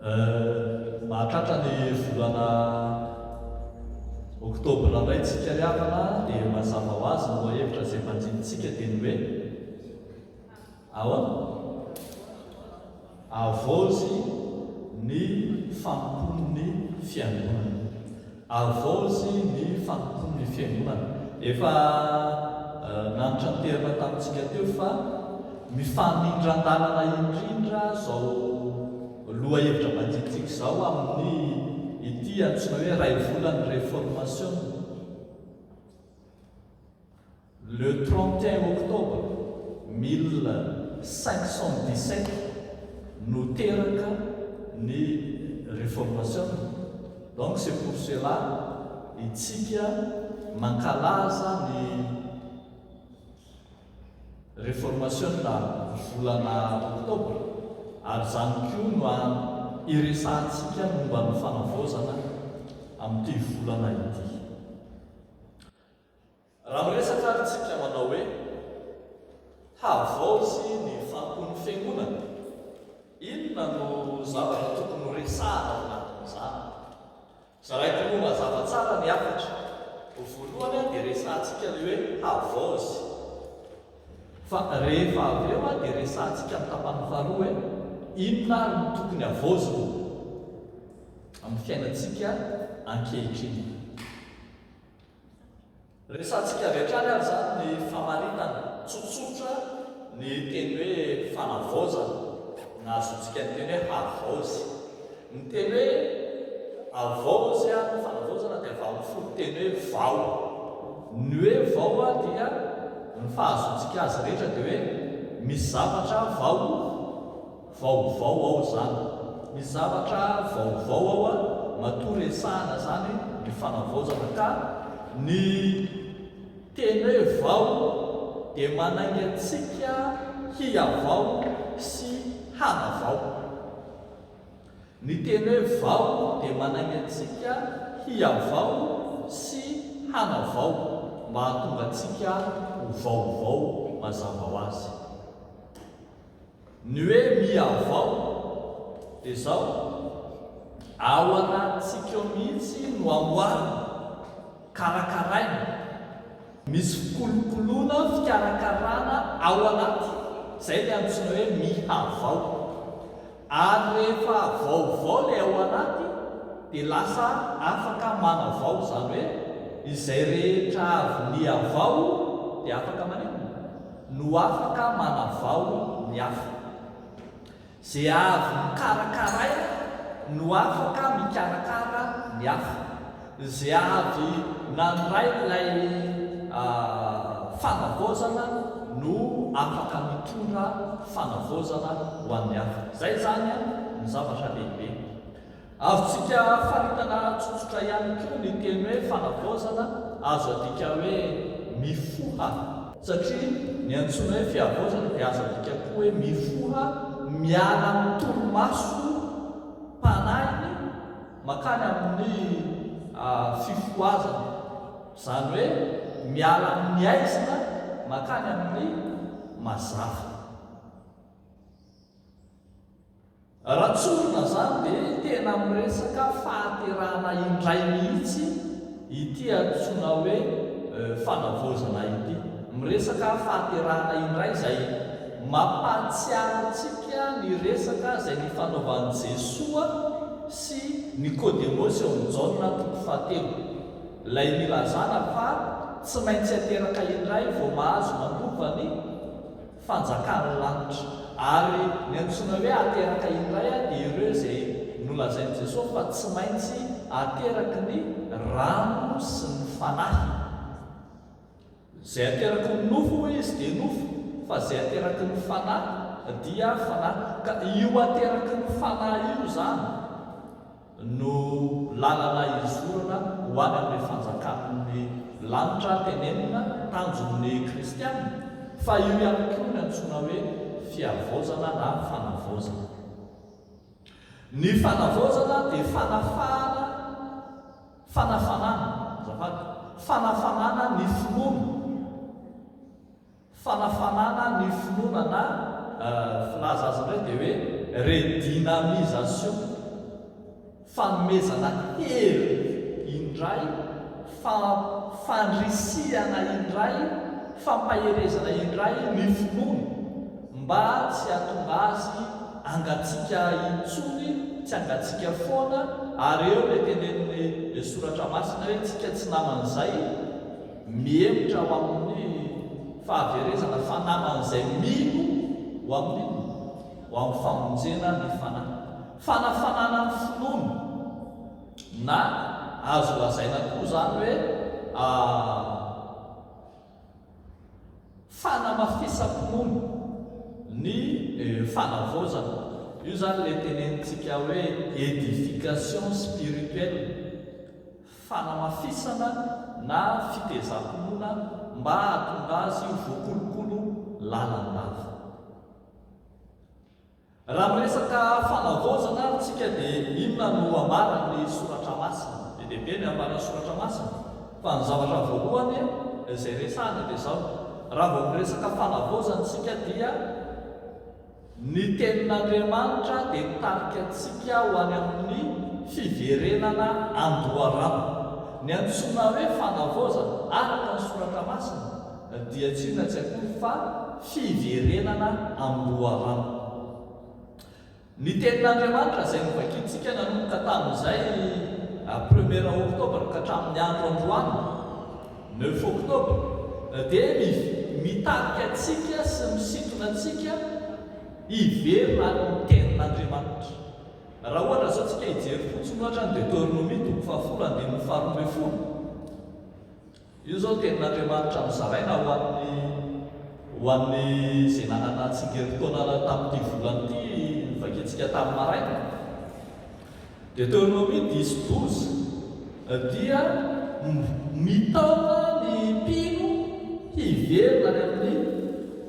Mahatratra ny volana oktobra indray tsika riavana dia mazava ho azy no hevitra izay manjinitsika dia ny hoe ahoana avozy ny fampon'ny fiangonana, avozy ny fampon'ny fiangonana. Efa nanotranterina tamintsika teo fa mifanindran-dalana indrindra zao loha hevitra manjinitsika izao amin'ny ity antsoina hoe ray volan'ny réformation. Le 31 octobre 1517 no teraka ny réformation. Donc c'est pour cela itsika mankalaza ny réformation na volana octobre, ary zany koa no iresantsika momba ny fanavozana amin'ity volana ity. Raha miresaka tsika manao hoe havozy ny fampon'ny fiangonana, inona no zavatra tokony resahana ao anatin'izany? Zaraiko moa mazava tsara ny afatra. Voalohany dia resantsika le hoe havozy, fa rehefa avy eo dia resantsika amin'ny tapany faharoa hoe inona ary no tokony avozina amin'ny fiainantsika ankehitriny. Resantsika avy hatrany ary zany ny famaritana tsotsotra ny teny hoe fanavozana, na azontsika ny teny hoe havozy. Ny teny hoe avozy ny fanavozana dia avy amin'ny folo-teny hoe vao. Ny hoe vao dia ny fahazontsika azy rehetra dia hoe misy zavatra vaovao ao zany, misy zavatra vaovao ao matoa resahana zany ny fanavozana. Ka ny teny hoe vao dia manainga antsika hiavao sy hanavao. Ny teny hoe vao dia manainga antsika hiavao sy hanavao, mba hahatonga antsika ho vaovao mazava ho azy. Ny hoe miavao dia izao ao anatintsika mihitsy no amboarina, karakaraina, misy fikolokoloana, fikarakarana ao anaty, izay dia antsoina hoe mihavao. Ary rehefa vaovao ilay ao anaty dia lasa afaka manavao, izany hoe izay rehetra avy niavao dia afaka maneno no afaka manavao ny hafa. Izay avy mikarakaray no afaka mikarakara ny hafa. Izay avy nandray ilay fanavozana no afaka mitondra fanavozana ho an'ny hafa. Izay zany ny zavatra lehibe. Avontsika faritana tsotsotra ihany koa ny teny hoe fanavozana, azo adika hoe mifoha, satria ny antsoina hoe fiavozana dia azo adika koa hoe mifoha, miala amin'ny toromaso mpanahiny makany amin'ny fifoazana, izany hoe miala amin'ny aizina makany amin'ny mazava. Raha tsorona zany dia tena miresaka fahaterahana indray mihitsy ity antsoina hoe fanavozana ity. Miresaka fahaterahana indray izay mampahatsiaro antsika ny resaka izay nifanaovan'i Jesoa sy Nikodemosy eo amin'ny Jaona 7. Ilay nilazana fa tsy maintsy ateraka indray vao mahazo mandova ny fanjakan'ny lanitra. Ary ny antsoina hoe ateraka indray dia ireo izay nolazain'i Jesosy fa tsy maintsy ateraky ny rano sy ny fanahy. Izay ateraky ny nofo izy dia nofo, fa izay ateraky ny fanahy dia fanahy. Ka io ateraky ny fanahy io zany no lalana izorana ho any amin'ny fanjakan'ny lanitra tenenina tanjon'ny kristianina. Fa io ihany koa ny antsoina hoe fiavozana na fanavozana. Ny fanavozana dia fanafanana ny finoana, fanafanana ny finoana na filaza azy indray dia hoe redynamisation. fanomezana hery indray, fandrisiana indray, fampaherezana indray ny finoana mba tsy hatonga azy angatsika intsony, tsy angatsika foana. Ary eo le tenen'ny soratra masina hoe tsika tsy naman'izay mihemitra ho amin'ny fahaverezana fa naman'izay mino ho amin'ny famonjena ny fanafanana ny finoana, na azo lazaina koa zany hoe fanamafisam-pinoana ny fanavozana. Io zany le tenenitsika hoe édification spirituelle, fanamafisana na fitezam-pinoana mba hatonga azy voakolokolo lalandava. Raha miresaka fanavozana tsika dia inona no ambaran'ny soratra masina? Dia lehibe ny ambaran'ny soratra masina, fa ny zavatra voalohany izay resahana dia zao: raha vao miresaka fanavozana tsika dia ny tenin'Andriamanitra dia mitarika antsika ho any amin'ny fiverenana andoharano. Ny antsoina hoe fanavozana araka ny soratra masina dia tsy inona tsy akory fa fiverenana andoharano. Ny tenin'Andriamanitra izay novakintsika nanomboka tamin'izay 1er Oktobra ka hatramin'ny andro androany 9 Oktobra dia mitarika antsika sy misintona antsika hiverina any amin'ny tenin'Andriamanitra. Raha ohatra zao tsika hijery fotsiny ohatra ny Deutéronomie 10:12. Io zao tenin'Andriamanitra mizaraina ho an'ny izay nanana tsingerin-taona tamin'ity volan'ity vakintsika tamin'ny maraina. Deutéronomie 10:12 dia mitaona ny mpino hiverina any amin'ny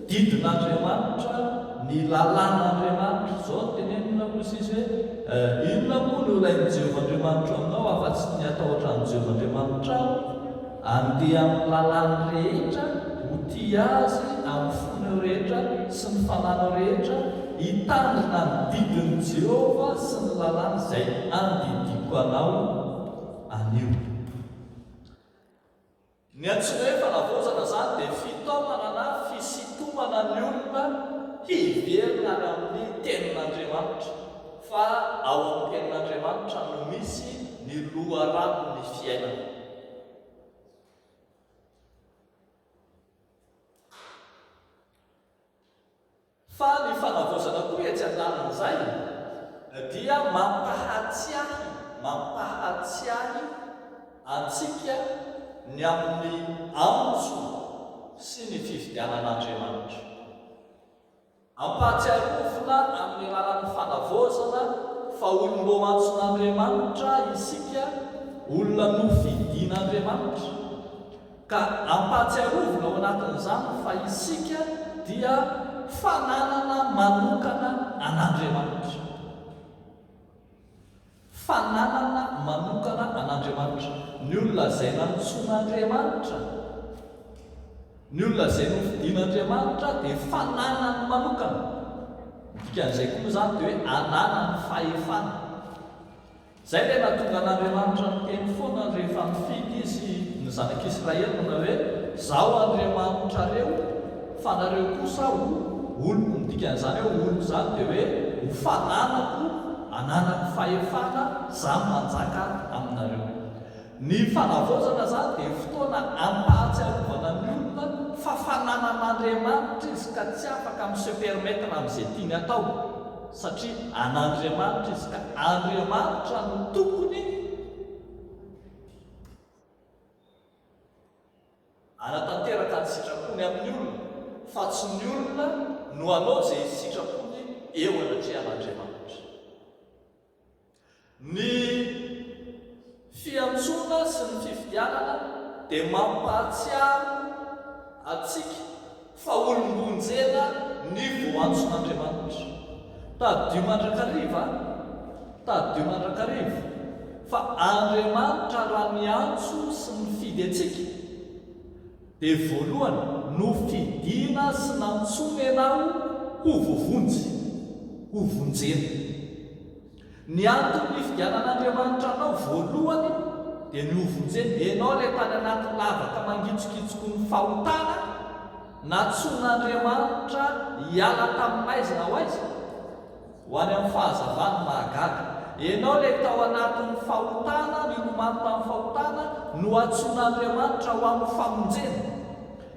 didin'Andriamanitra, ny lalàn'Andriamanitra. Zao tenenina kosa izy hoe inona moa no ilain'i Jehovahandriamanitra aminao afa-tsy ny atao ohatran'i Jehovahandriamanitra andeha amin'ny lalàny rehetra, ho tia azy amin'ny fonao rehetra sy ny fananao rehetra, hitandrina ny didin'i Jehova sy ny lalàny izay andidiko anao anio. Ny antsoina hoe fanavozana zany dia fitaomana na fisitomana ny olona hiverina any amin'ny tenin'Andriamanitra, fa ao amin'ny tenin'Andriamanitra no misy ny loharanon'ny fiainana. Fa ny fanavozana koa etsy an-danin'izay dia mampahatsiahy antsika ny amin'ny antso sy ny fifidianan'Andriamanitra. Ampahatsiarovina amin'ny alalan'ny fanavozana fa olom-boa antson'Andriamanitra isika, olona nofidian'Andriamanitra, ka ampahatsiarovina ao anatin'izany fa isika dia fananana manokana an'Andriamanitra. Fananana manokana an'Andriamanitra. Ny olona izay nantsoan'Andriamanitra, ny olona izay nofidian'Andriamanitra dia fananany manokana. Dikan'izay koa zany dia hoe ananany fahefana. Izay ilay nahatonga an'Andriamanitra ny teny foana rehefa nifidy izy ny zanak'Israely manao hoe zao Andriamanitra reo fa nareo kosa oloko. Dikan'izany hoe oloko zany dia hoe ho fananako, ananako fahefana, zany manjaka aminareo. Ny fanavozana zany dia fotoana ampahatsiarovana ny olona fa fananan'Andriamanitra izy ka tsy afaka mi-se permettre amin'izay tiany atao, satria an'Andriamanitra izy ka Andriamanitra no tokony anatanteraka ny sitrapony amin'ny olona, fa tsy ny olona no anao izay sitrapony eo anatrehan'Andriamanitra. Ny fiantsoana sy ny fifidianana dia mampahatsiaro atsika fa olombonjena ny voantson'Andriamanitra. Tadio mandrakariva fa Andriamanitra raha miantso sy mifidy atsika dia voalohany nofidiana sy nantsona ianao ho voavonjy, ho vonjena. Ny antony fidianan'Andriamanitra anao voalohany dia ny ovonjeny ianao ilay tany anaty lavaka mangitsokitsoko ny fahotana natsoan'Andriamanitra hiala tamin'ny maizina ho aiza ho any amin'ny fahazavany mahagaga. Ianao ilay tao anatin'ny fahotana, nilomano tamin'ny fahotana no atsoan'Andriamanitra ho amin'ny famonjena.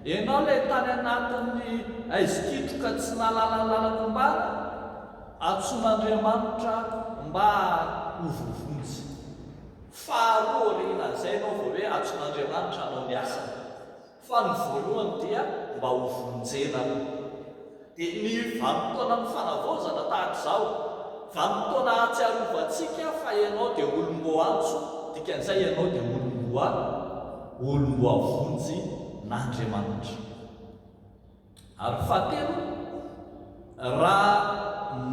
Ianao ilay tany anatin'ny aizikitroka tsy nalalalalakombana, atsoan'Andriamanitra mba hovovonjy. Faharoa rehinan'izay ianao vao hoe atsoan'Andriamanitra anao ny asany, fa ny voalohany dia mba hovonjena. Dia ny vanim-potoana amin'ny fanavaozana tahaka izao, vanim-potoana ahatsiarovantsika fa ianao dia olom-boantso, dikan'izay ianao dia olom-boavonjy n'Andriamanitra. Ary fahatelo, raha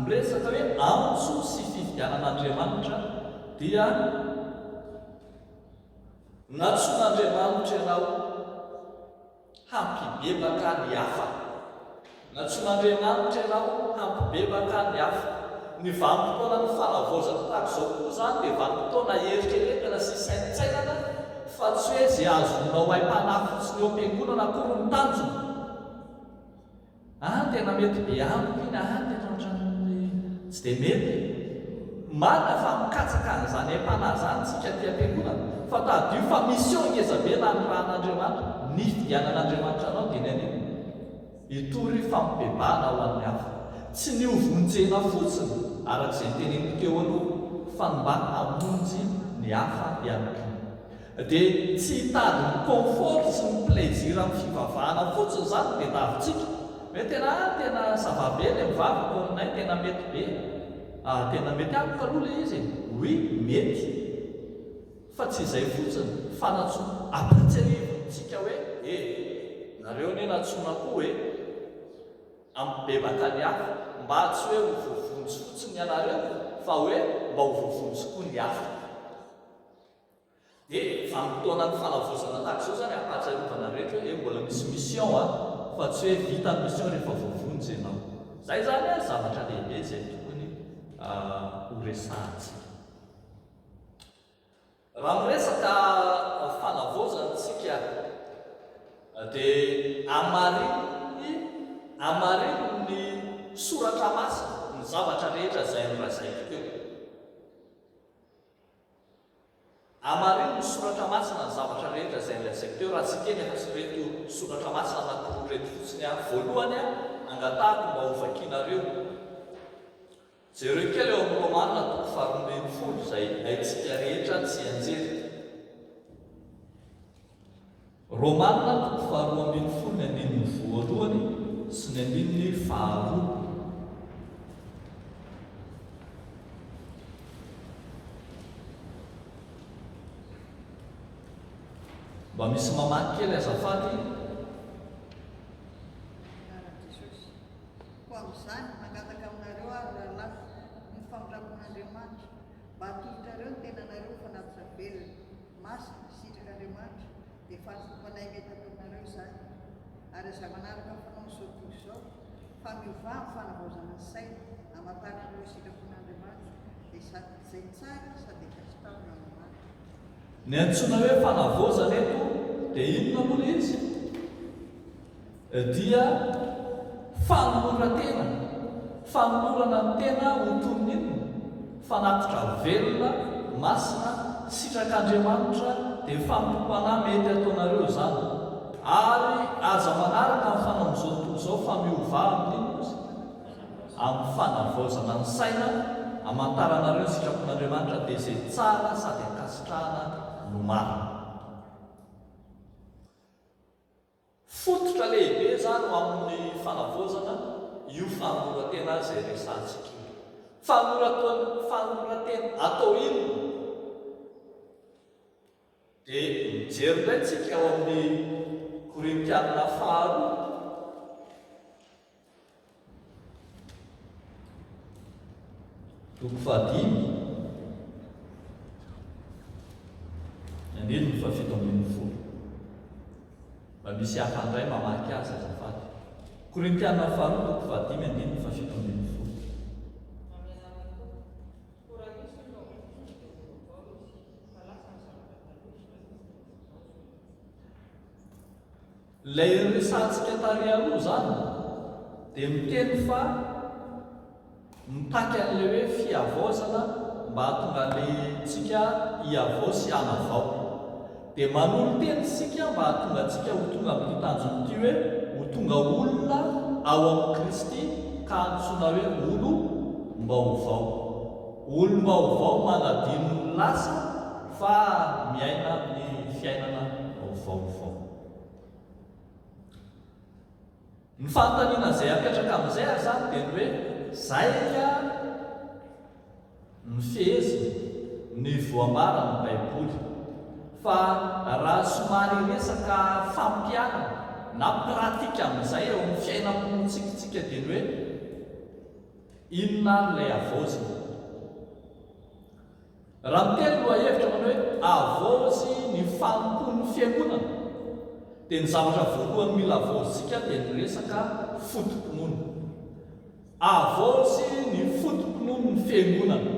miresaka hoe antso sy fifidianan'Andriamanitra dia natsoan'Andriamanitra ianao hampibebaka ny hafa. Natsoan'Andriamanitra ianao hampibebaka ny hafa. Ny vanim-potoana ny fanavaozana tahaka izao koa zany dia vanim-potoana eritreretana sy saintsainana, fa tsy hoe izay azonao haim-panahy fotsiny eo am-piangonana akory ny tanjona. Tena mety be amiko iny, tena ohatran'ny tsy dia mety. Marina fa mikatsaka an'izany haim-panahy zany tsika ty am-piangonana, fa tadio fa mission ngezabe na ny rahan'Andriamanitra, ny fidianan'Andriamanitra anao dia ny hitory fampibebahana ho an'ny hafa. Tsy ny hovonjena fotsiny arak'izay teneniko teo aloha, fa mba hamonjy ny hafa ihany koa. Dia tsy hitady ny confort sy ny plaisir amin'ny fivavahana fotsiny zany dia davintsika hoe tena zavabe ilay mivavaka aminay, tena mety be, tena mety amiko aloha ilay izy. Oui, mety, fa tsy izay fotsiny, fa natsoa ampatsiarivantsika hoe nareo ne natsoana koa hoe ampibebaka ny hafa, mba tsy hoe hovovonjy fotsiny ianareo, fa hoe mba hovovonjy koa ny hafa. Dia vanim-potoana ny fanavaozana tahaka izao zany ampatsiarovana rehetra hoe mbola misy mission fa tsy hoe vita ny mission rehefa voavonjy ianao. Zay zany zavatra lehibe izay tokony ho resahantsika. Raha miresaka fanavaozantsika dia amarino ny soratra masina ny zavatra rehetra izay norazaiko teo. Amarino ny soratra masina ny zavatra rehetra izay norazaiko teo. Raha tsy kely efa sy reto soratra masina anankiroa reto fotsiny voalohany angatahako mba ho vakianareo. Jereo kely eo amin'ny Romanina 12 izay haitsika rehetra tsy anjery. Romanina 12 ny andininy voalohany sy ny andininy faharoa. Mba misy mamaky kely azafady. Amin'izany mangataka aminareo ary rahalahy ny famirapon'Andriamanitra, mba hatohitrareo ny tenanareo fanaty-velona masina sitrak'Andriamanitra, dia fahatompanay mety ataonareo izany. Ary aza manaraka fanao izao toy izao, fa miova ny fanavaozana ny saina, hamantaranareo sitrapon'Andriamanitra, dia sady izay tsara sady kasitahona amin'Andriamanitra. Ny antsoina hoe fanavaozana eto dia inona moa ilay izy? Dia fanolorana ny tena ho toy ny inona? Fanatitra velona, masina, sitrak'Andriamanitra, dia fampiompana mety ataonareo zany. Ary aza manaraka amin'ny fanaon'izao tontolo izao fa miova amin'ny fanavaozana ny saina, hamantaranareo ny sitrapon'Andriamanitra dia izay tsara sady ankasitrahana no marina. Fototra lehibe zany ho amin'ny fanavaozana io fanoratena izay resantsika. Fanoratena atao inona? Dia mijery indray tsika ao amin'ny Korintianina faharoa toko 5 andininy 17. Mba misy hafa indray mamaky azy azafady. Korintianina faharoa toko 5 andininy 17. Ilay resantsika tary aloha zany dia miteny fa mitaky an'ilay hoe fiavaozana mba hatonga antsika hiavao sy hanavao. Dia manolo teny sika mba hatonga antsika ho tonga amin'ny tanjony ty hoe ho tonga olona ao amin'ny Kristy ka antsoina hoe olom-baovao. Olom-baovao manadino ny lasa fa miaina amin'ny fiainana vaovao. Ny fanontaniana izay apetraka amin'izay ary zany dia ny hoe zaika ny feheziny ny voambara ny Baiboly, fa raha somary resaka fampianana na pratika amin'izay eo amin'ny fiainam-pontsika dia ny hoe inona ilay havaozy. Raha miteny lohahevitra manao hoe havaozy ny fampon'ny fiangonana dia ny zavatra voalohany mila havaozintsika dia ny resaka fotom-pinoana. Havaozy ny fotom-pinoan'ny fiangonana,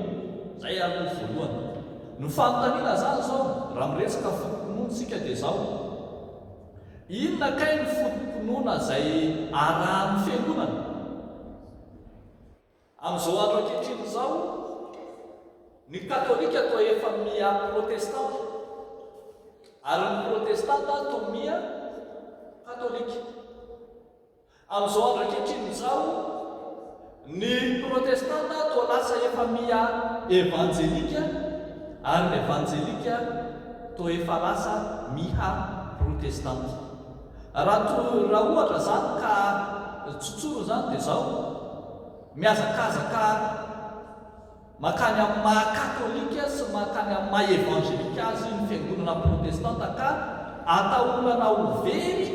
zay aloha voalohany. Ny fanontaniana zany zao raha miresaka fotom-pinoana sika dia zao: inona kay ny fotom-pinoana izay arahan'ny fiangonana? Amin'izao andro ankehitriny izao ny katolika toa efa mia protestanta, ary ny protestanta toa mia katolika. Amin'izao andro ankehitriny izao ny protestanta toa lasa efa mia evanjelika, ary ny evanjelika toa efa lasa miha protestanta. Raha ohatra zany ka tsotsoro zany dia zao: miazakazaka makany amin'ny maha-katolika sy makany amin'ny maha-evangelika azy ny fiangonana protestanta ka atahorana ho very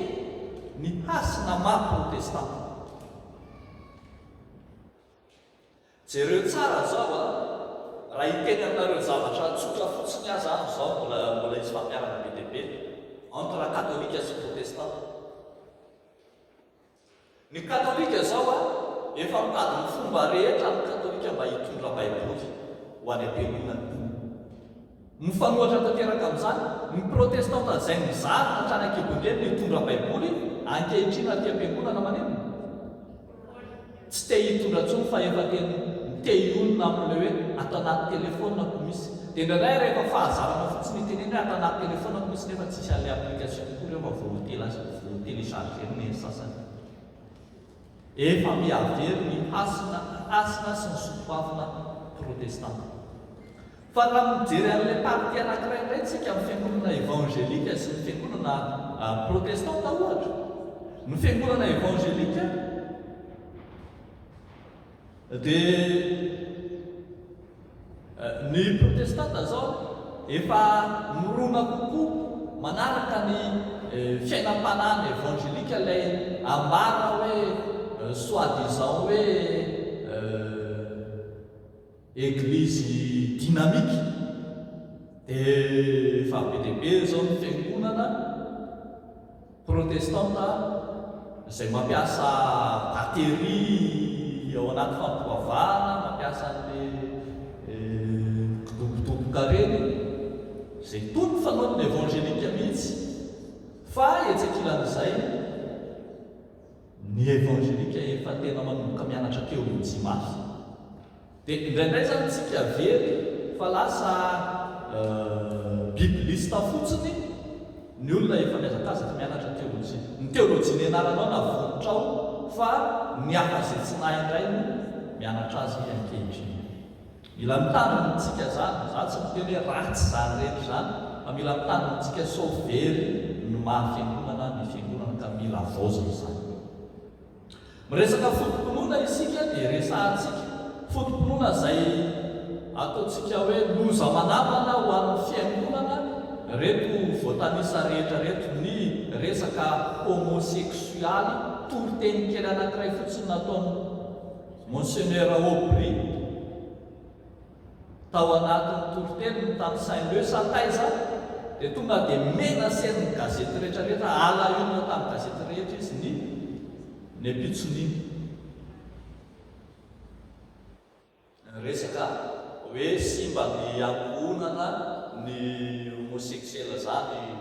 ny hasina maha-protestanta. Jereo tsara zao raha hiteny aminareo zavatra tsotra fotsiny azy any zao, mbola izy fampiarana be dia be entre katolika sy protestanta. Ny katolika zao efa mitady ny fomba rehetra ny katolika mba hitondra Baiboly ho any am-piangonana. Mifanohitra tanteraka amin'izany ny protestanta izay mizary hatrany an-kibondreny ny hitondra Baiboly, ankehitriny aty am-piangonana maneno tsy te hitondra intsony fa efa te hionona amin'ilay hoe atao anaty telefônina ko misy. Dia indraindray rehefa fahazarana fotsiny teneny hoe atao anaty telefônina ko misy nefa tsisy an'ilay application koa rehefa voatelecharger ny sasany. Efa miavery ny hasina sy ny soatoavina protestanta. Fa raha mijery an'ilay party anankiray indray tsika amin'ny fiangonana evangelika sy ny fiangonana protestanta ohatra. Ny fiangonana evangelika dia ny protestanta zao efa mirona kokoa manaraka ny fiainam-panahiny evangelika, ilay ambara hoe soi-disant hoe église dynamique. Dia efa be dia be zao ny fiangonana protestanta izay mampiasa batery ao anaty fampihavahana, mampiasa an'ilay kidobodoboka reny, izay toy ny fanaon'ny evangelika mihitsy. Fa etsekilan'izay ny evangelika efa tena manomboka mianatra teolojia mafy. Dia indraindray zany tsika very fa lasa biblista fotsiny ny olona efa miazakazaka mianatra teolojia. Ny teolojia nianaranao na vonotrao fa ny hafa izay tsy nahay indray no mianatra azy ankehitriny. Mila mitanontsika zany, za tsy miteny hoe ratsy zany rehetra zany, fa mila mitanontsika sao very ny maha-fiangonana ny fiangonana ka mila vaozina zany. Miresaka fotom-pinoana isika dia resahantsika fotom-pinoana izay ataontsika hoe loza manamana ho an'ny fiangonana, reto voatanisa rehetra reto, ny resaka homosexualy, toriteny kely anankiray fotsiny nataony Monseigneur Aubry tao anatin'ny toriteny ny tany Saint-Leu Sataiza, dia tonga dia menasen'ny gazety rehetrarehetra, alahionina tamin'ny gazety rehetra izy ny mpitsoniny. Resaka hoe simba ny ankohonana ny homosexuel zany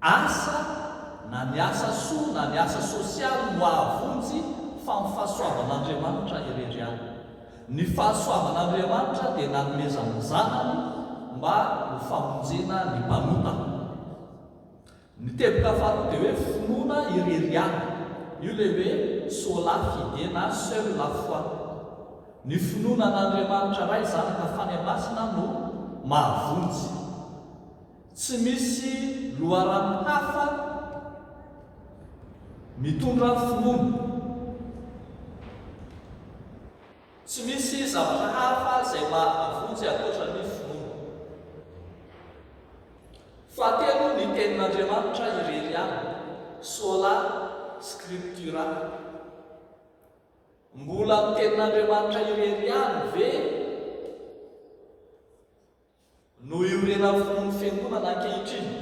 asa na ny asa soa na ny asa sosialy no avonjy fa ny fahasoavan'Andriamanitra irery any. Ny fahasoavan'Andriamanitra dia nanomezany zanany mba ho famonjena ny mpanota. Ny teboka faharoa dia hoe finoana irery any. Io le hoe sola fide na seul la foi. Ny finoana an'Andriamanitra ray zanaka fanyamasina no mahavonjy. Tsy misy loharano hafa mitondra finoana. Tsy misy zavatra hafa izay mahavonjy ankoatran'ny finoana. Fahatelo ny tenin'Andriamanitra irery any, sola scriptura. Mbola ny tenin'Andriamanitra irery any ve no iorena finoana fiangonana ankehitriny?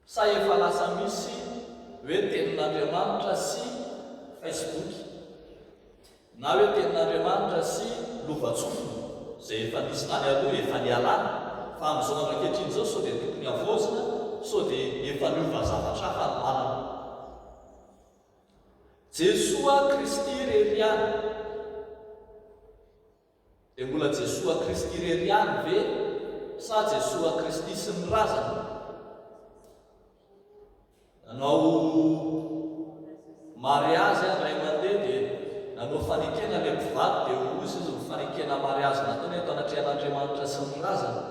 Sa efa lasa misy hoe tenin'Andriamanitra sy Facebook, na hoe tenin'Andriamanitra sy lovatsofina izay efa nisy tany aloha efa nialana, fa amin'izao andro ankehitriny izao sao dia tokony avozina, sao dia efa niova zavatra hafa ny manana. Jesoa Kristy irery any. Dia mbola Jesoa Kristy irery any ve sa Jesoa Kristy sy ny razana? Nanao mariazy ray mandeha dia nanao fanekena ilay mpivady dia hozy izy ny fanekena mariazy nataony eto anatrehan'Andriamanitra sy ny razana.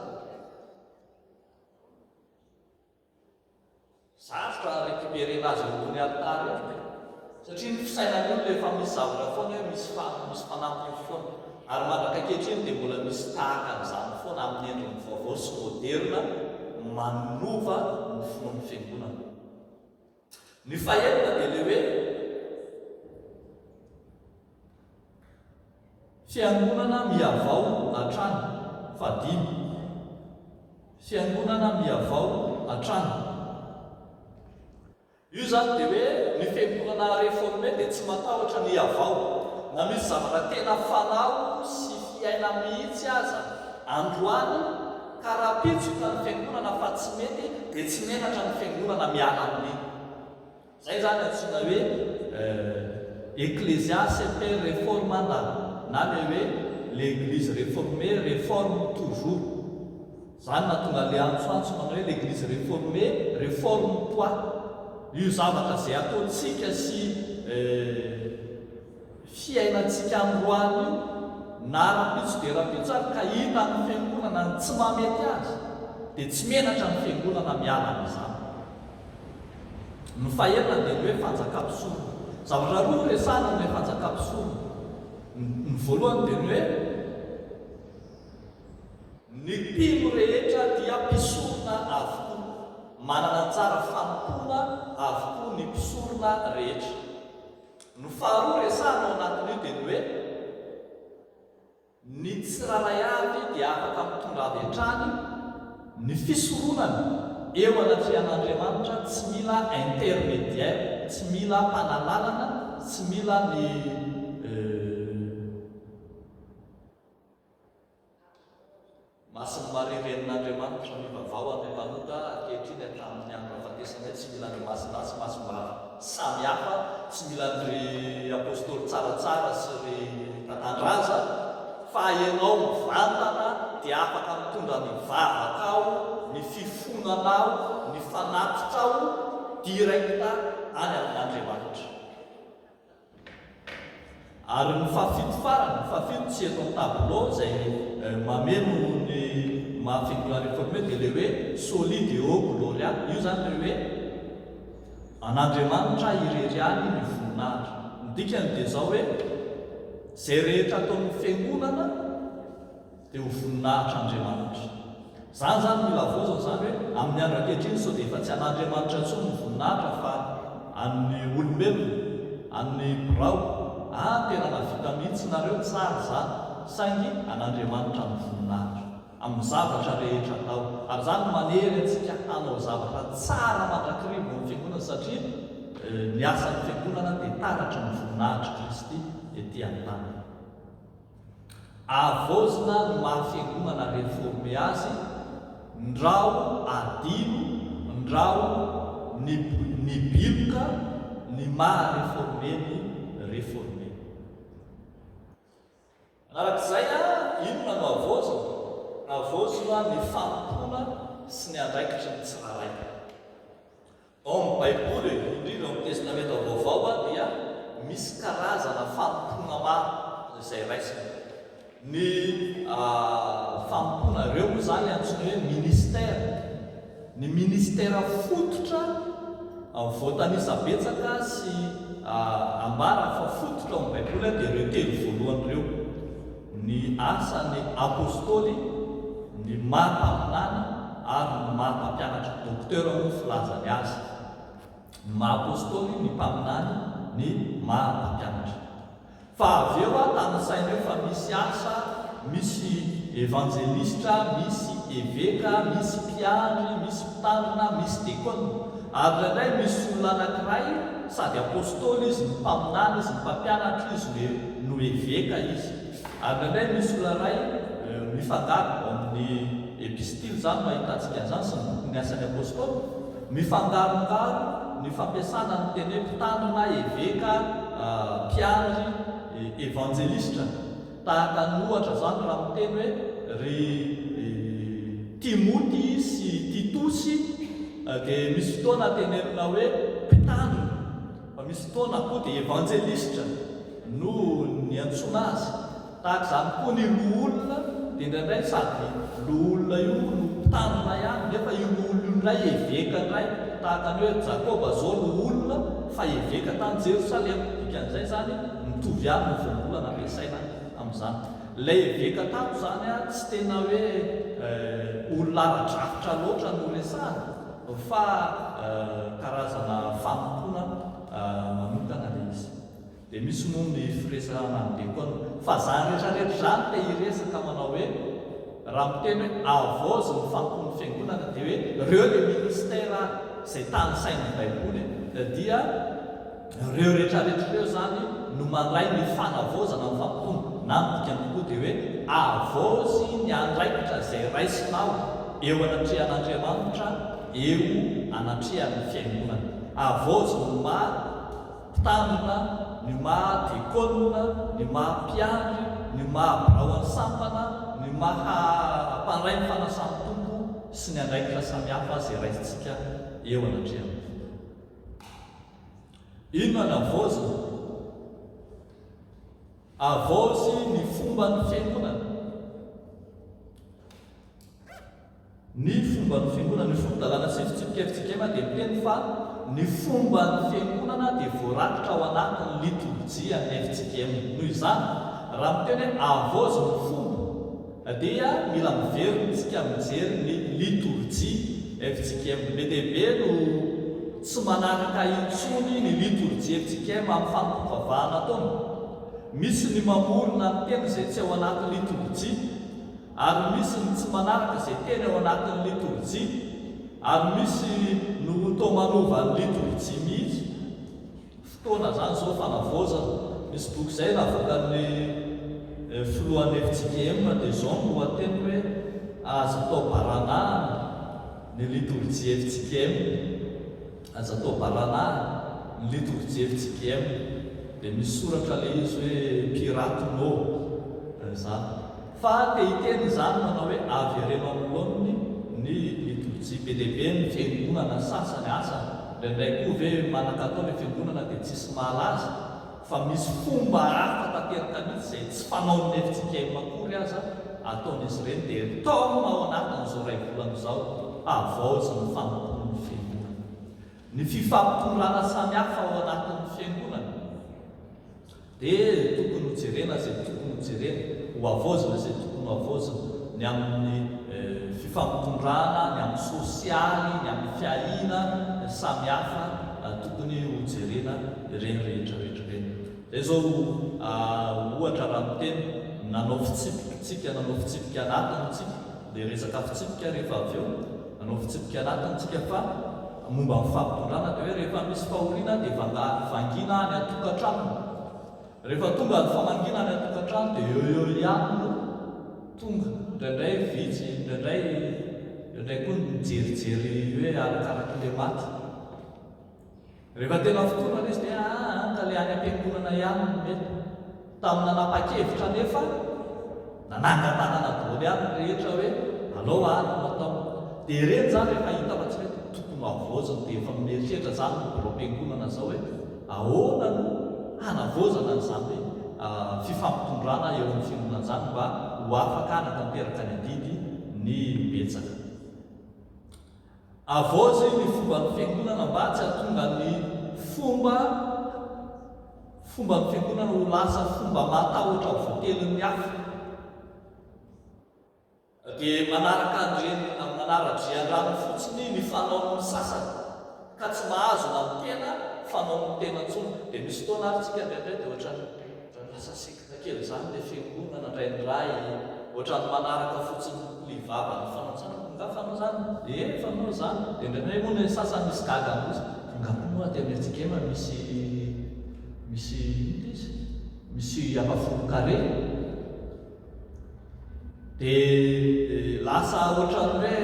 Sarotra récupérena azy ambony altary satria ny fisainany olo efa misy zavatra foana hoe misy fanampiny foana. Ary mandraka ankehitriny dia mbola misy tahaka an'izany foana amin'ny endriny vaovao sy moderna manova ny finoan'ny fiangonana. Ny fahaenina dia le hoe fiangonana miavao hatrany. Fadimy, fiangonana miavao hatrany. Io zany dia hoe ny fiangonana réformé dia tsy matahotra ny avao. Na misy zavatra tena fanao sy fiaina mihitsy aza androany ka raha pitsoka ny fiangonana fa tsy mety dia tsy menatra ny fiangonana miala amin'iny. Zay zany antsoina hoe ecclésiaste per réformanda, na le hoe l'église réformée réforme toujours. Zany natonga le antsoantso manao hoe l'église réformée réforme toi. Io zavatra izay ataontsika sy fiainantsika androany io na rapitso dia rapitso ary ka hita ny fiangonana tsy mamety azy dia tsy menatra ny fiangonana miala amin'izany. Ny fahaenina dia ny hoe fanjakam-pisorona. Zavatra roa resahana amin'ilay fanjakam-pisorona. Ny voalohany dia ny hoe ny mpino rehetra dia mpisorona avokoa. Manana tsara fanompoana avokoa ny mpisorona rehetra. Ny faharoa resahana ao anatin'io dia ny hoe ny tsiraray avy dia afaka mitondra avy hatrany ny fisoronana eo anatrehan'Andriamanitra. Tsy mila intermédiaire, tsy mila mpanalalana, tsy mila ny masiny mariren'Andriamanitra ny vavao amin'ny mpanota ankehitriny hatramin'ny andro hafatesana. Tsy mila ny masinasy masim-bava samy hafa, tsy mila ny apôstôly tsaratsara sy ny tatandraza, fa ianao mivantana dia afaka mitondra ny vavakao, ny fifonanao, ny fanatitao direkta any amin'Andriamanitra. Ary ny fafito farany, ny fafito tsy eto amin'ny tableau izay mameno ny mahafiangonana réformé dia le hoe soli deo gloria. Io zany le hoe an'Andriamanitra irery any ny voninahitra. Ny dikany dia zao hoe izay rehetra ataon'ny fiangonana dia ho voninahitr'Andriamanitra. Zany zany mila vozona zany hoe amin'ny andro ankehitriny sao dia efa tsy an'Andriamanitra intsony ny voninahitra fa amin'ny olombelona, amin'ny birao. Tena navita mihitsy nareo tsara zany, saingy an'Andriamanitra ny voninahitra amin'ny zavatra rehetra atao. Ary zany manery antsika hanao zavatra tsara mandrakirivo ny fiangonana satria ny asan'ny fiangonana dia taratra ny voninahitra Kristy ety an-tany. Avozina ny mahafiangonana réformé azy ndrao adino, ndrao ny biloka, ny maha-réformé ny réformé. Anarak'izay inona no avozona? Avozona ny fampona sy ny andraikitra ny tsirairay. Ao amin'ny Baiboly, indrindra amin'ny testamenta vaovao dia misy karazana fampona maro izay raisina. Ny fampona ireo moa zany antsoina hoe ministère. Ny ministère fototra voatanisa betsaka sy ambara fa fototra ao amin'ny Baiboly dia ireo telo voalohany ireo: ny asan'ny apôstôly, ny maha-mpaminany ary ny maha-mpampianatra. Dokotera moa filazany azy: ny maha-apôstôly, ny mpaminany, ny maha-mpampianatra. Fa avy eo tanisaina eo fa misy asa, misy evangelistra, misy évêka, misy mpiandry, misy mpitandrina, misy diakôna. Ary indray misy olona anankiray sady apôstôly izy, ny mpaminany izy, ny mpampianatra izy, no évêka izy. Ary indray misy olona iray mifangaro amin'ny epistily zany mahitantsika zany sy ny asan'ny apôstôly, mifangarongaro ny fampiasana ny teny hoe mpitandrina, évêka, mpiandry, evangelistra. Tahaka ny ohatra zany raha miteny hoe ry Timoty sy Titosy dia misy fotoana tenenina hoe mpitandrina, fa misy fotoana koa dia evangelistra no ny antsoina azy. Tahaka izany koa ny loholona dia indraindray sady loholona io no mpitandrina ihany, nefa io loholona io indray évêka indray. Tahaka ny hoe Jakoba zao loholona fa évêka tany Jerosalema. Dikan'izay zany mitovy ihany ny voambolana ampiasaina amin'izany. Ilay évêka tato zany tsy tena hoe olona ara-drafitra loatra no resahana, fa karazana fampona manokana ilay izy. Dia misy moa ny firesahana ny diakôna. Fa zany rehetrarehetra zany te hiresaka manao hoe raha miteny hoe avozy ny fampony fiangonana dia hoe ireo le ministère izay tanisain'ny Baiboly dia ireo rehetrarehetra ireo zany no mandray ny fanavozana ny fampony. Na midikany koa dia hoe avozy ny andraikitra izay raisinao eo anatrehan'Andriamanitra, eo anatrehan'ny fiangonana. Avozy ny maha-mpitandrina, ny maha-diakôna, ny maha-mpiandry, ny maha-birao an-sampana, ny maha-mpandray ny fanasan'ny tompo sy ny andraikitra samihafa izay raisitsika eo anatrehana. Inona ny avozina? Avozy ny fomba ny fiangonana. Ny fomba ny fiangonana, ny fomba-dalàna sy fitsipika FJKM dia miteny fa ny fomba ny fiangonana dia voarakitra ao anatin'ny liturjia ny FJKM. Noho izany, raha miteny hoe avozy ny fomba dia mila miverina isika mijery ny liturjia FJKM. Be dia be no tsy manaraka intsony ny liturjia FJKM amin'ny fampivavahana taona. Misy ny mamorona ny teny izay tsy ao anatin'ny liturjia, ary misy ny tsy manaraka izay teny ao anatin'ny liturjia, ary misy no toa manova ny liturjia mihitsy. Fotoana zany zao fanavozana. Misy boky izay navoakan'ny filohan'ny FJKM dia zao no lohateny hoe azo atao baranahana ny liturjia FJKM, azo atao baranahana ny liturjia FJKM. Dia misy soratra le izy hoe piratinô zany. Fa te hiteny zany manao hoe avereno amin'olony ny liturjia. Be dia be ny fiangonana sasany asany. Indraindray koa ve manan-katao ny fiangonana dia tsisy mahalaza, fa misy fomba hafa tanteraka mihitsy izay tsy fanaon'ny FJKM akory aza ataon'izy ireny. Dia taona ao anatin'izao ray volana izao avozy ny fampony fiangonana. Ny fifampitondrana samihafa ao anatin'ny fiangonana dia tokony ho jerena izay tokony ho jerena, ho avozina izay tokony ho avozina. Ny amin'ny fifampitondrana, ny amin'ny sosialy, ny amin'ny fiahina samihafa tokony ho jerena ireny rehetrarehetra ireny. Izay zao ohatra raha miteny nanao fitsipika anatiny tsika, dia resaka fitsipika rehefa avy eo nanao fitsipika anatiny tsika. Fa momba ny fampitondrana dia hoe rehefa misy fahoriana dia vangina any atokantrano. Rehefa tonga ny famangina any atokantrano dia eo ihany no tonga. Indraindray vitsy, indraindray indray koa mijerijery hoe arakarak'ile maty. Rehefa tena fotoana izy dia ka le any am-piangonana ihany mety tamin'ny nanapa-kevitra nefa nanangan-tanana daholo ihany rehetra hoe alao ano natao. Dia ireny zany rehefa hita fa tsy hoe tokony havoazana dia efa mieritreritra zany ny borom-piangonana zao hoe ahoana no hanavoazana n'izany hoe fifampitondrana eo amin'ny fiangonana zany mba ho afaka hanatanteraka ny adidy ny betsaka. Avoazy ny fomban'ny fiangonana mba tsy hahatonga ny fomban'ny fiangonana ho lasa fomba matahotra voatelin'ny hafa. Dia manaraka an'ireny amin'ny anara-drian-drano fotsiny ny fanaon'ny sasany ka tsy mahazo na ny tena fanaon'ny tena ntsony. Dia misy fotoana ary tsika ndraindray dia ohatrany lasa sekta kely zany le fiangonana ndraindray, ohatrany manaraka fotsiny livava ny fanaontsana nga fanao zany fanao zany. Dia ndraindray moa ny sasany misy gaga amin'izy ngamoa dia amintsika ema misy apafolo-kare. Dia lasa ohatrany hoe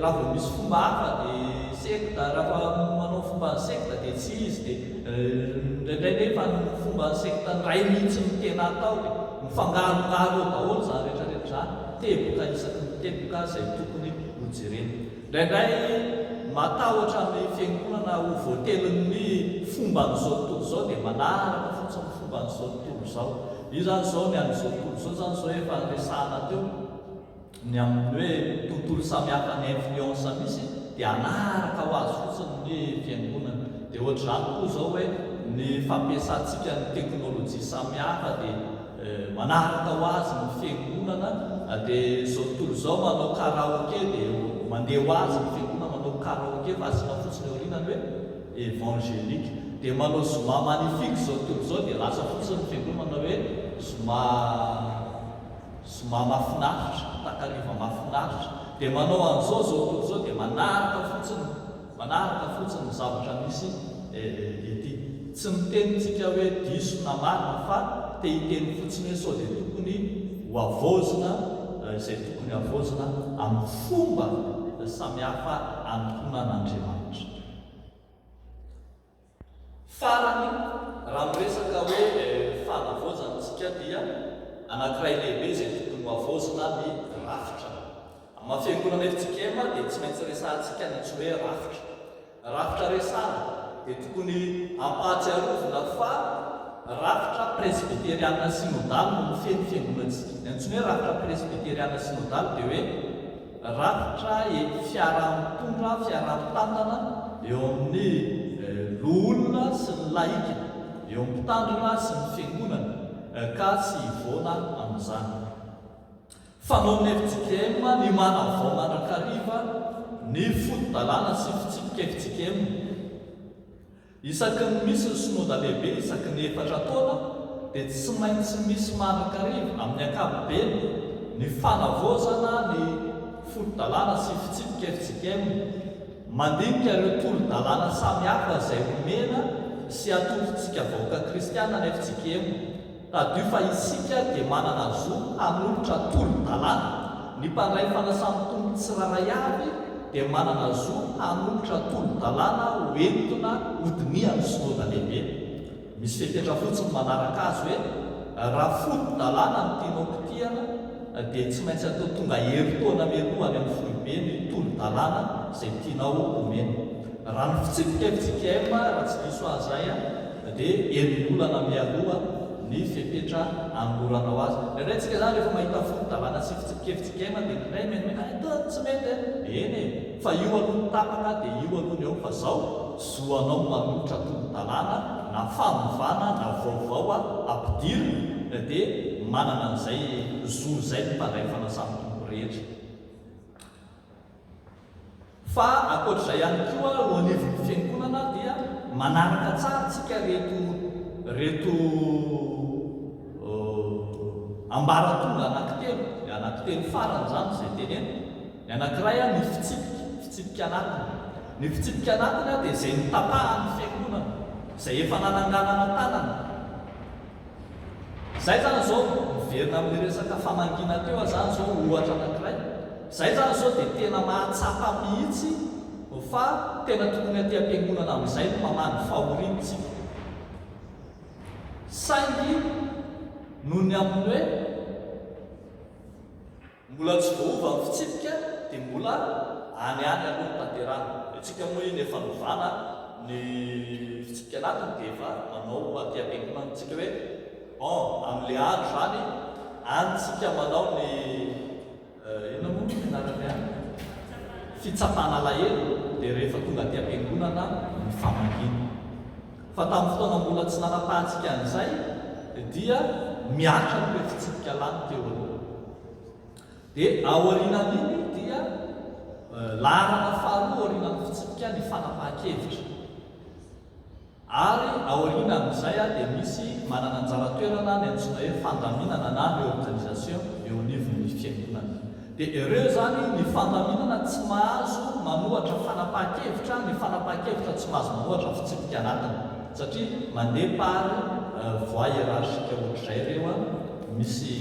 raha vao misy fomba hafa dia sekta, raha manao fomba ny sekta dia tsy izy. Dia ndraindray nefa ny fomba ny sekta ndray mihitsy ny tena atao dia mifangarongaro eo daholo zany rehetrarehetra zany, teboka isaky ny teboka izay tokony ho jerena. Ndraindray matahotra amin'ny fiangonana ho voatelin'ny fomban'izao tontolo zao dia manaraka fotsiny ny fomban'izao tontolo zao. Io zany zao ny amin'izao tontolo zao zany zao efa resahana teo ny amin'ny hoe tontolo samihafa ny influence misy dia anaraka ho azy fotsiny ny fiangonana. Dia ohatra zany koa zao hoe ny fampiasantsika ny teknôlôjia samihafa dia manaraka ho azy ny fiangonana. Dia zao tontolo zao manao karaoke dia mandeha ho azy ny fiangonana manao karaoke fa asina fotsiny aorianany hoe évangélique. Dia manao zoma magnifique zao tontolo zao dia lasa fotsiny ny fiangonana manao hoe zoma mahafinaritra, takariva mahafinaritra. Dia manao an'izao zao tontolo zao dia manaraka fotsiny ny zavatra misy ety. Tsy mitenitsika hoe diso na marina fa te hiteny fotsiny hoe sao dia tokony ho avoazina izay tokony avoazina amin'ny fomba samihafa antonan'Andriamanitra. Farany raha miresaka hoe fanavoazantsika dia anankiray lehibe izay tokony ho avoazina ny rafitra. Amin'ny fiangonana efitsika ema dia tsy maintsy resahantsika ny tsy hoe rafitra resahana dia tokony hampahatsiarovana fa rafitra presbyteriana synodale no mifeny fiangonantsika. Ny antsoina hoe rafitra presbyteriana synodale dia hoe rafitra fiara-mitondra, fiara-mitantana eo amin'ny loholona sy ny laika, eo amin'ny mpitandrina sy ny fiangonana ka tsy hivoana amin'izany. Fanaon'ny FJKM ny manavao mandrakariva ny foto-dalàna sy fitsipika FJKM. Isaky ny misy ny synodà lehibe isaky ny 4 taona dia tsy maintsy misy mandrakariva amin'ny ankapobeny ny fanavaozana ny foto-dalàna sy fitsipika FJKM. Mandinika ireo tolo-dalàna samihafa izay omena sy atolotsika vahoaka kristiana ny FJKM. Tadio fa isika dia manana zo hanolotra tolo-dalàna. Ny mpandray fanasany tombo tsiraray avy dia manana zo hanolotra tolo-dalàna hoentina hodinian'ny synodà lehibe. Misy fepetra fotsiny manaraka azy hoe raha foto-dalàna ny tianao kitihana dia tsy maintsy atao tonga herintaona mialohany amin'ny foibe ny tolo-dalàna izay tianao omena. Raha ny fitsipika FJKM raha tsy diso azay dia herinolana mialoha ny fepetra anolorana ho azy. Ndraindray tsika zany rehefa mahita foto-dalàna sy fitsipika FJKM dia ndraindray menimena tsy mety eny fa io aloha tapaka dia io aloha eo fa zao zoanao manolotra tolo-dalàna na fanovana na vaovao ampidirina dia manana an'izay zo zay ny mpandray fanasany tombo rehetra. Fa ankoatr'izay ihany koa ho anivon'ny fiangonana dia manaraka tsara tsika reto ambaratonga anankitelo farany zany izay teneny. Ny anankiray ny fitsipika anatiny. Ny fitsipika anatiny dia izay nitapahan'ny fiangonana izay efa nananganana tanana. Zay zany zao miverina amin'ny resaka famangina teo zany zao ohatra anankiray Zay zany zao dia tena mahatsapa mihitsy fa tena tokony aty am-piangonana amin'izay no mamany fahorinitsika. Saingy noho ny amin'ny hoe mbola tsy voova ny fitsipika dia mbola any aloha ny tanterana. Antsika moa iny efa novana ny fitsipika anatiny dia efa manao aty am-piangonana antsika hoe amin'ilay andro zany antsika manao ny ina moa fianarany any fitsapana alahelo, dia rehefa tonga aty am-piangonana ny famangina. Fa tamin'ny fotoana mbola tsy nanapahantsika an'izay dia miatra hoe fitsipika lany teo aloha. Dia aorianan'iny dia laharana faharoa aorianan'ny fitsipika ny fanapahan-kevitra. Ary aoriana amin'izay dia misy manana anjara toerana ny antsoina hoe fandaminana na réorganisation eo anivon'ny fiangonana. Dia ireo zany ny fandaminana tsy mahazo manohatra fanapahan-kevitra, ny fanapahan-kevitra tsy mahazo manohatra fitsipika anatiny, satria mandeha pary voie hiérarchika ohatr'izay ireo misy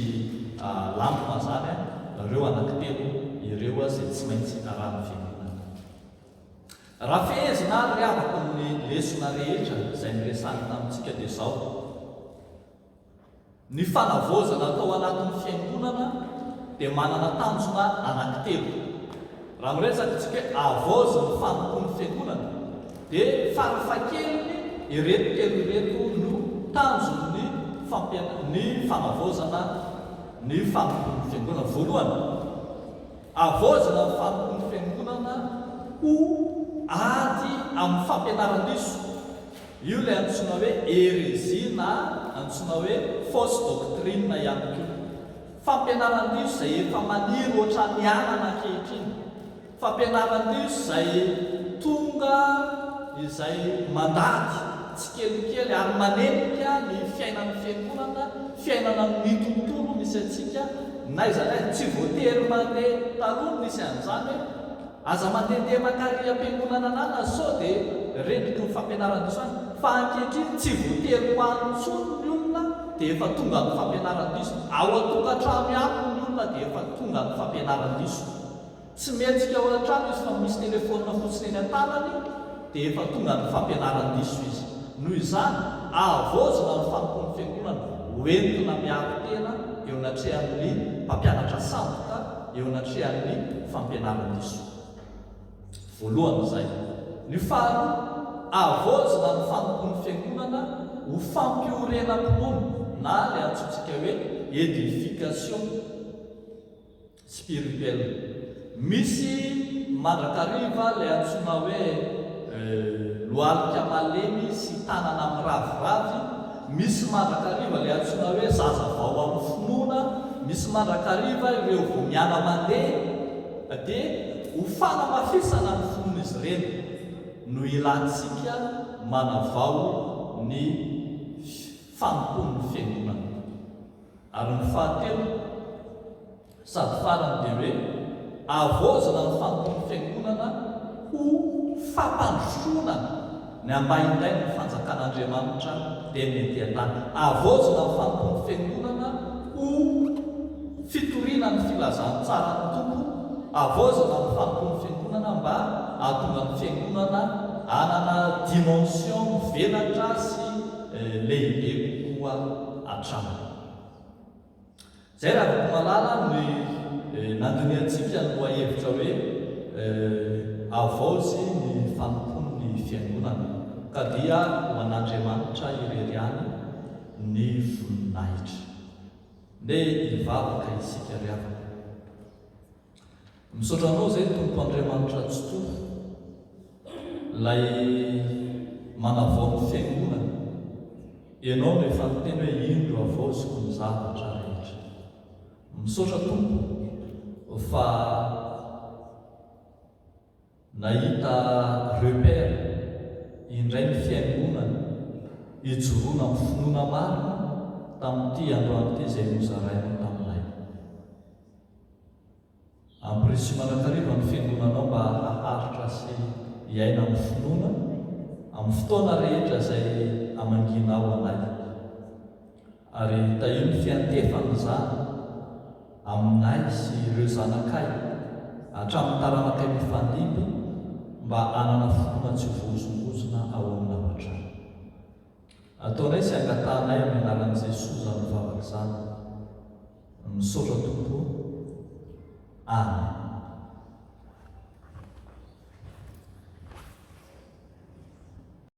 lampona zany ireo anankitelo ireo izay tsy maintsy arahan'ny fiangonana. Raha fehezina ry avako amin'ny lesona rehetra izay niresahany tamintsika dia izao: ny fanavaozana atao anatin'ny fiangonana dia manana tanjona anankitelo. Raha miresaka tsika hoe avaozy ny fanompoan'ny fiangonana dia farafahakeliny ireto telo ireto no tanjony ny fanavaozana ny fanompoan'ny fiangonana. Voalohany, avaozana ny fanompoan'ny fiangonana ho ady amin'ny fampianaran-diso. Io ilay antsoina hoe hérésie na antsoina hoe fausse doctrine ihany koa. Fampianaran-diso izay efa maniry ohatran'ny anana ankehitriny. Fampianaran-diso izay tonga izay mandady tsy kelikely ary manenika ny fiainan'ny fiangonana, fiainana ny tontolo misy antsika. Na izany tsy voatery mandeha taloha misy an'izany aza mandehandeha makary am-piangonana anana sao dia rendriky ny fampianaran-diso any. Fa ankehitriny tsy voatery ho antsony ny olona dia efa tonga ny fampianaran-diso. Ao an-tokantrano ihany ny olona dia efa tonga ny fampianaran-diso. Tsy mihetsika ao an-trano izy fa misy telefônina fotsiny eny an-tanany dia efa tonga ny fampianaran-diso izy. Noho izany avaozina ny fanompoan'ny fiangonana hoentina miaro tena eo anatrehan'ny mpampianatra sadoka, eo anatrehan'ny fampianaran-diso. Voalohany izay. Ny faharoa, avaozina ny fanompoan'ny fiangonana ho fampiorenam-pono na ilay antsontsika hoe édification spirituelle. Misy mandrakariva ilay antsoina hoe lohalika malemy sy tanana amin'ny raviravy. Misy mandrakariva ilay antsoina hoe zaza vao amin'ny finoana. Misy mandrakariva ireo vao miala mandeha dia ho fanamafisana ny fonon'izy ireny no ilantsika manavao ny fanompoan'ny fiangonana. Ary ny fahatelo sady farany dia hoe avaozina ny fanompoan'ny fiangonana ho fampandrosoana ny ambaindray ny fanjakan'Andriamanitra dia mety an-tany. Avaozina ny fanompoan'ny fiangonana ho fitoriana ny filazantsara ny tompo. Avaozina ny fanompoan'ny fiangonana mba ahatonga ny fiangonana anana dimension velatra sy lehibe kokoa hatrany. Zay raha vao malala ny nandiniantsika ny loha-hevitra hoe avaozy ny fanompoan'ny fiangonana ka dia ho an'Andriamanitra ireriany ny voninahitra. Nde hivavaka isika ry avana. Misaotra anao izay Tompo Andriamanitra Tsotoho, ilay manavao ny fiangonana. Ianao no efa niteny hoe ino no avaoziko ny zavatra rehetra. Misaotra Tompo fa nahita repère indray ny fiangonana hijoroana amin'ny finoana marina tamin'ity androany ity izay nozarainao taminay. Ampirisy manakariva ny fiangonanao mba haharitra sy hiaina amin'ny finoana amin'ny fotoana rehetra izay amanginao anay. Ary tahio ny fiantefan'izany aminay sy ireo zanakay hatramin'ny taranaka mifandimby mba hanana fotoana tsy voazongozona ao amin'ny lavatrano. Ataonay sy angatanay amin'ny anaran'i Jesosy zany mivavaka izany. Misaotra tokoa. Amen.